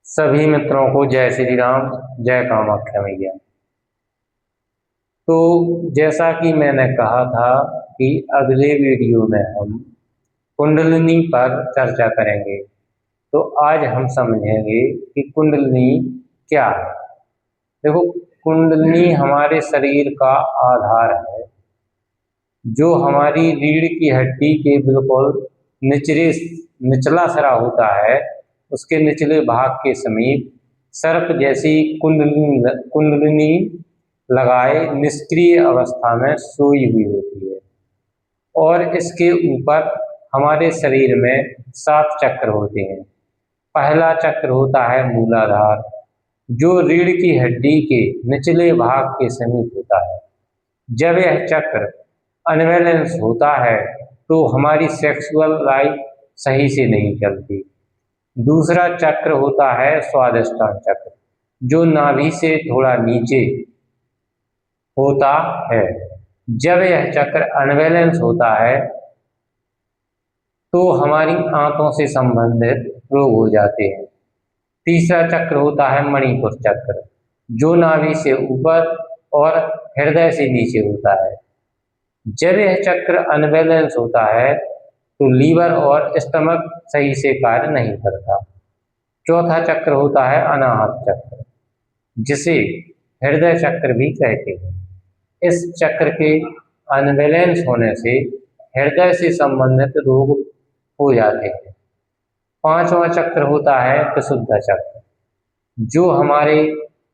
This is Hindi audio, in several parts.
सभी मित्रों को जय श्री राम, जय कामाख्या मैया। तो जैसा कि मैंने कहा था कि अगले वीडियो में हम कुंडलिनी पर चर्चा करेंगे। तो आज हम समझेंगे कि कुंडलिनी क्या है। देखो, कुंडलिनी हमारे शरीर का आधार है, जो हमारी रीढ़ की हड्डी के बिल्कुल निचला सिरा होता है, उसके निचले भाग के समीप सर्प जैसी कुंडलिनी लगाए निष्क्रिय अवस्था में सोई हुई होती है। और इसके ऊपर हमारे शरीर में 7 चक्र होते हैं। पहला चक्र होता है मूलाधार, जो रीढ़ की हड्डी के निचले भाग के समीप होता है। जब यह चक्र अनबैलेंस होता है तो हमारी सेक्सुअल लाइफ सही से नहीं चलती। दूसरा चक्र होता है स्वादिष्टान चक्र, जो नाभि से थोड़ा नीचे होता है। जब यह चक्र अनबैलेंस होता है तो हमारी आंतों से संबंधित रोग हो जाते हैं। तीसरा चक्र होता है मणिपुर चक्र, जो नाभि से ऊपर और हृदय से नीचे होता है। जब यह चक्र अनबैलेंस होता है तो लीवर और स्टमक सही से कार्य नहीं करता। चौथा चक्र होता है अनाहत चक्र, जिसे हृदय चक्र भी कहते हैं। इस चक्र के अनबैलेंस होने से हृदय से संबंधित रोग हो जाते हैं। पांचवा चक्र होता है विशुद्ध चक्र, जो हमारे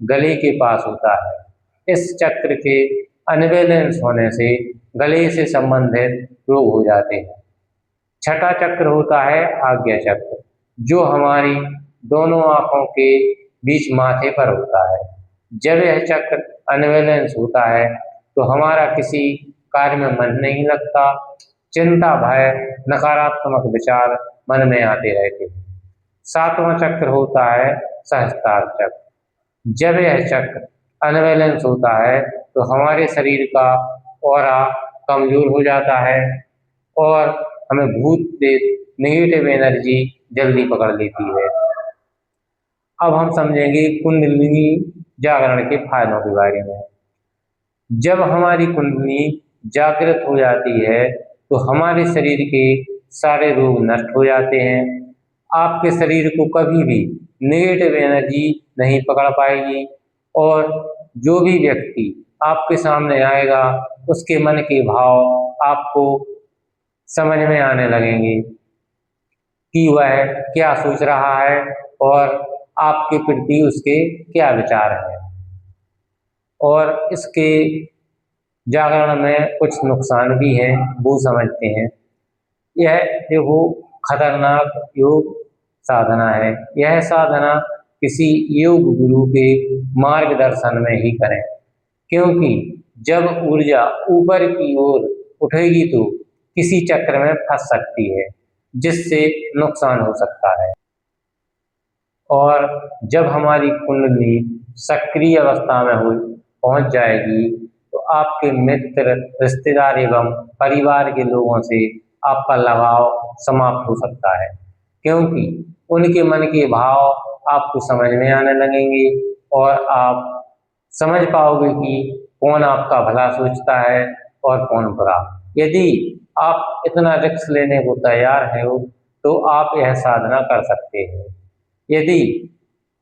गले के पास होता है। इस चक्र के अनबैलेंस होने से गले से संबंधित रोग हो जाते हैं। छठा चक्र होता है आज्ञा चक्र, जो हमारी दोनों आंखों के बीच माथे पर होता है। जब यह चक्र अनबैलेंस होता है तो हमारा किसी कार्य में मन नहीं लगता। चिंता, भय, नकारात्मक विचार मन में आते रहते हैं। सातवां चक्र होता है सहस्त्रार चक्र। जब यह चक्र अनबैलेंस होता है तो हमारे शरीर का ऑरा कमजोर हो जाता है और हमें भूत प्रेत नेगेटिव एनर्जी जल्दी पकड़ लेती है। अब हम समझेंगे कुंडलिनी जागरण के फायदों के बारे में। जब हमारी कुंडलिनी जागृत हो जाती है तो हमारे शरीर के सारे रोग नष्ट हो जाते हैं। आपके शरीर को कभी भी नेगेटिव एनर्जी नहीं पकड़ पाएगी और जो भी व्यक्ति आपके सामने आएगा उसके मन के भाव आपको समझ में आने लगेंगे कि वह क्या सोच रहा है और आपके प्रति उसके क्या विचार हैं। और इसके जागरण में कुछ नुकसान भी हैं, वो समझते हैं। यह देखो, खतरनाक योग साधना है। यह साधना किसी योग गुरु के मार्गदर्शन में ही करें, क्योंकि जब ऊर्जा ऊपर की ओर उठेगी तो किसी चक्र में फंस सकती है, जिससे नुकसान हो सकता है। और जब हमारी कुंडली सक्रिय अवस्था में पहुंच जाएगी तो आपके मित्र, रिश्तेदार एवं परिवार के लोगों से आपका लगाव समाप्त हो सकता है, क्योंकि उनके मन के भाव आपको समझ में आने लगेंगे और आप समझ पाओगे कि कौन आपका भला सोचता है और कौन बुरा। यदि आप इतना रिस्क लेने को तैयार हो तो आप यह साधना कर सकते हैं। यदि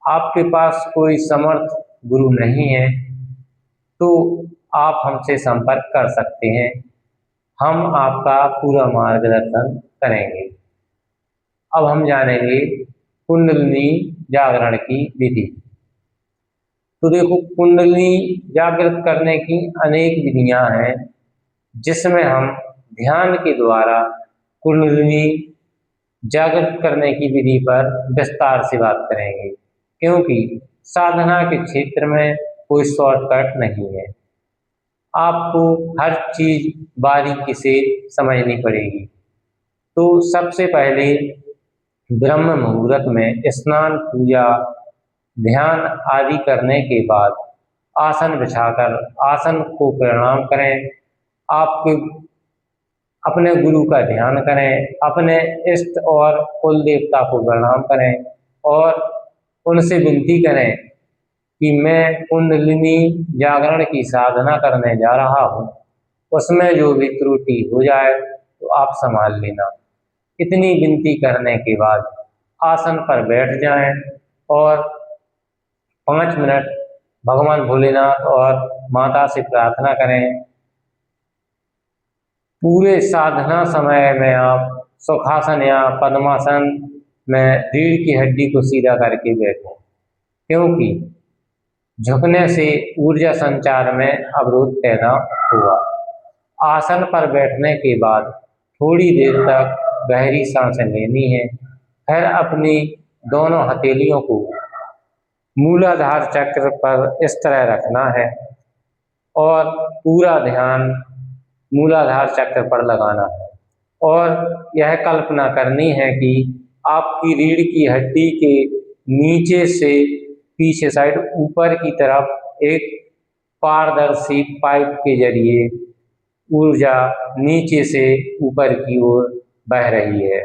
आपके पास कोई समर्थ गुरु नहीं है तो आप हमसे संपर्क कर सकते हैं, हम आपका पूरा मार्गदर्शन करेंगे। अब हम जानेंगे कुंडलिनी जागरण की विधि। तो देखो, कुंडलिनी जागृत करने की अनेक विधियां हैं, जिसमें हम ध्यान के द्वारा कुंडलिनी जागृत करने की विधि पर विस्तार से बात करेंगे, क्योंकि साधना के क्षेत्र में कोई शॉर्टकट नहीं है। आपको हर चीज बारीकी से समझनी पड़ेगी। तो सबसे पहले ब्रह्म मुहूर्त में स्नान, पूजा, ध्यान आदि करने के बाद आसन बिछाकर आसन को प्रणाम करें। आपके अपने गुरु का ध्यान करें, अपने इष्ट और कुल देवता को प्रणाम करें और उनसे विनती करें कि मैं कुंडलिनी जागरण की साधना करने जा रहा हूँ, उसमें जो भी त्रुटि हो जाए तो आप संभाल लेना। इतनी विनती करने के बाद आसन पर बैठ जाएं और 5 मिनट भगवान भोलेनाथ और माता से प्रार्थना करें। पूरे साधना समय में आप सुखासन या पद्मासन में रीढ़ की हड्डी को सीधा करके बैठें, क्योंकि झुकने से ऊर्जा संचार में अवरोध पैदा हुआ। आसन पर बैठने के बाद थोड़ी देर तक गहरी सांसें लेनी है। फिर अपनी दोनों हथेलियों को मूलाधार चक्र पर इस तरह रखना है और पूरा ध्यान मूलाधार चक्र पर लगाना है और यह कल्पना करनी है कि आपकी रीढ़ की हड्डी के नीचे से पीछे साइड ऊपर की तरफ एक पारदर्शी पाइप के जरिए ऊर्जा नीचे से ऊपर की ओर बह रही है,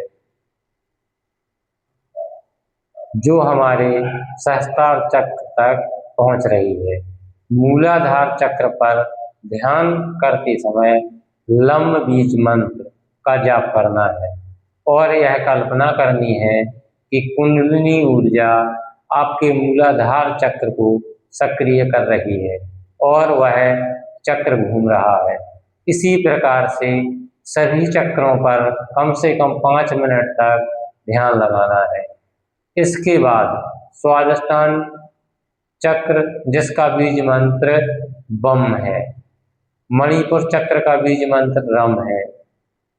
जो हमारे सहस्त्रार चक्र तक पहुंच रही है। मूलाधार चक्र पर ध्यान करते समय लंब बीज मंत्र का जाप करना है और यह कल्पना करनी है कि कुंडलिनी ऊर्जा आपके मूलाधार चक्र को सक्रिय कर रही है और वह चक्र घूम रहा है। इसी प्रकार से सभी चक्रों पर कम से कम 5 मिनट तक ध्यान लगाना है। इसके बाद स्वादिष्ठान चक्र, जिसका बीज मंत्र बम है, मणिपुर चक्र का बीज मंत्र रम है,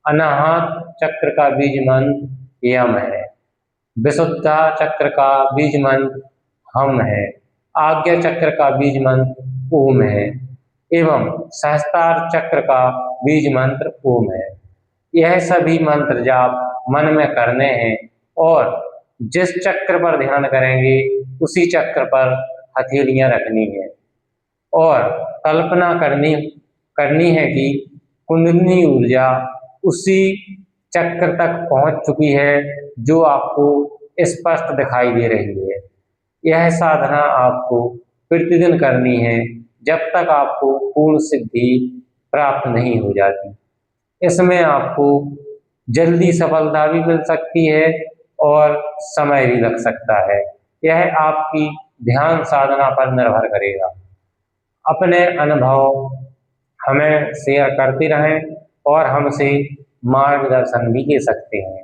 अनाहत चक्र का बीज मंत्र यम है, विशुद्धा चक्र का बीज मंत्र हम है, आज्ञा चक्र का बीज मंत्र ओम है एवं सहस्त्रार चक्र का बीज मंत्र ओम है। यह सभी मंत्र जाप मन में करने हैं और जिस चक्र पर ध्यान करेंगे उसी चक्र पर हथेलियां रखनी है और कल्पना करनी है कि कुंडलिनी ऊर्जा उसी चक्र तक पहुंच चुकी है जो आपको स्पष्ट दिखाई दे रही है। यह साधना आपको प्रतिदिन करनी है जब तक आपको पूर्ण सिद्धि प्राप्त नहीं हो जाती। इसमें आपको जल्दी सफलता भी मिल सकती है और समय भी लग सकता है। यह आपकी ध्यान साधना पर निर्भर करेगा। अपने अनुभव हमें शेयर करते रहें और हमसे मार्गदर्शन भी ले सकते हैं।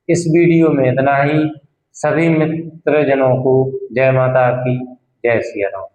इस वीडियो में इतना ही। सभी मित्रजनों को जय माता की, जय सिया राम।